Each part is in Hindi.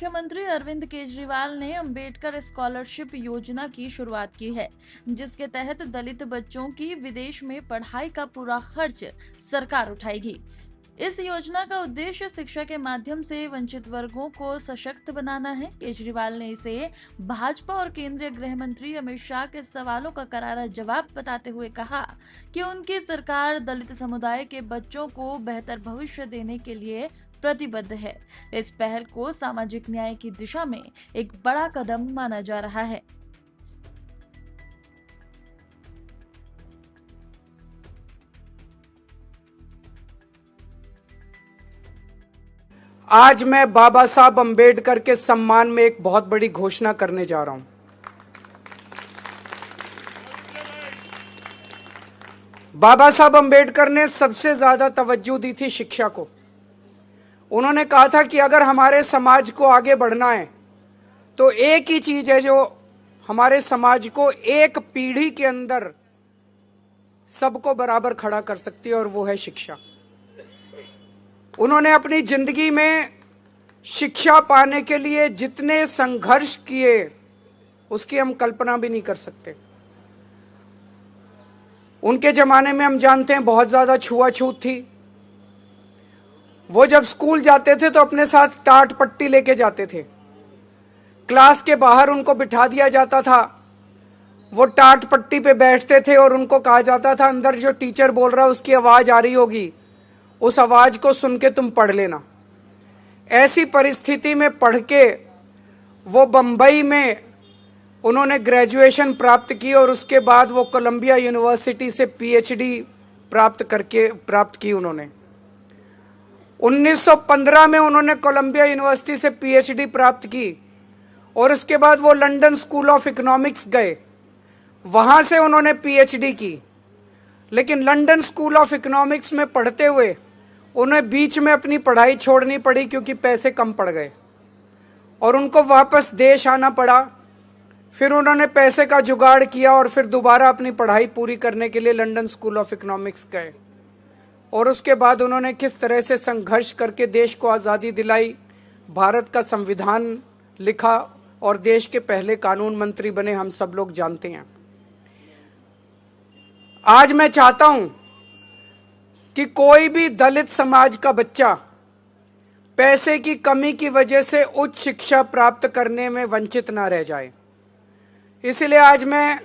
मुख्यमंत्री अरविंद केजरीवाल ने अंबेडकर स्कॉलरशिप योजना की शुरुआत की है, जिसके तहत दलित बच्चों की विदेश में पढ़ाई का पूरा खर्च सरकार उठाएगी। इस योजना का उद्देश्य शिक्षा के माध्यम से वंचित वर्गों को सशक्त बनाना है। केजरीवाल ने इसे भाजपा और केंद्रीय गृह मंत्री अमित शाह के सवालों का करारा जवाब बताते हुए कहा कि उनकी सरकार दलित समुदाय के बच्चों को बेहतर भविष्य देने के लिए प्रतिबद्ध है। इस पहल को सामाजिक न्याय की दिशा में एक बड़ा कदम माना जा रहा है। आज मैं बाबा साहब अंबेडकर के सम्मान में एक बहुत बड़ी घोषणा करने जा रहा हूं। बाबा साहब अंबेडकर ने सबसे ज्यादा तवज्जो दी थी शिक्षा को। उन्होंने कहा था कि अगर हमारे समाज को आगे बढ़ना है तो एक ही चीज है जो हमारे समाज को एक पीढ़ी के अंदर सबको बराबर खड़ा कर सकती है, और वो है शिक्षा। उन्होंने अपनी जिंदगी में शिक्षा पाने के लिए जितने संघर्ष किए उसकी हम कल्पना भी नहीं कर सकते। उनके जमाने में हम जानते हैं बहुत ज्यादा छुआछूत थी। वो जब स्कूल जाते थे तो अपने साथ टाट पट्टी लेके जाते थे। क्लास के बाहर उनको बिठा दिया जाता था, वो टाट पट्टी पे बैठते थे और उनको कहा जाता था अंदर जो टीचर बोल रहा है उसकी आवाज आ रही होगी, उस आवाज को सुन के तुम पढ़ लेना। ऐसी परिस्थिति में पढ़ के वो बंबई में उन्होंने ग्रेजुएशन प्राप्त की और उसके बाद वो कोलंबिया यूनिवर्सिटी से पीएचडी प्राप्त की उन्होंने। 1915 में उन्होंने कोलंबिया यूनिवर्सिटी से पीएचडी प्राप्त की और उसके बाद वो लंदन स्कूल ऑफ इकोनॉमिक्स गए, वहां से उन्होंने पीएचडी की। लेकिन लंदन स्कूल ऑफ इकोनॉमिक्स में पढ़ते हुए उन्हें बीच में अपनी पढ़ाई छोड़नी पड़ी क्योंकि पैसे कम पड़ गए और उनको वापस देश आना पड़ा। फिर उन्होंने पैसे का जुगाड़ किया और फिर दोबारा अपनी पढ़ाई पूरी करने के लिए लंदन स्कूल ऑफ इकोनॉमिक्स गए और उसके बाद उन्होंने किस तरह से संघर्ष करके देश को आज़ादी दिलाई, भारत का संविधान लिखा और देश के पहले कानून मंत्री बने, हम सब लोग जानते हैं। आज मैं चाहता हूं कि कोई भी दलित समाज का बच्चा पैसे की कमी की वजह से उच्च शिक्षा प्राप्त करने में वंचित ना रह जाए। इसलिए आज मैं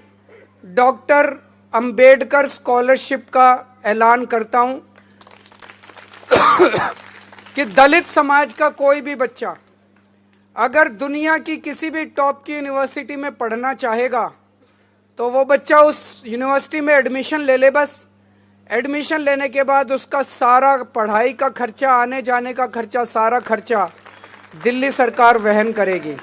डॉक्टर अंबेडकर स्कॉलरशिप का ऐलान करता हूं कि दलित समाज का कोई भी बच्चा अगर दुनिया की किसी भी टॉप की यूनिवर्सिटी में पढ़ना चाहेगा तो वो बच्चा उस यूनिवर्सिटी में एडमिशन ले ले। बस एडमिशन लेने के बाद उसका सारा पढ़ाई का खर्चा, आने जाने का खर्चा, सारा खर्चा दिल्ली सरकार वहन करेगी।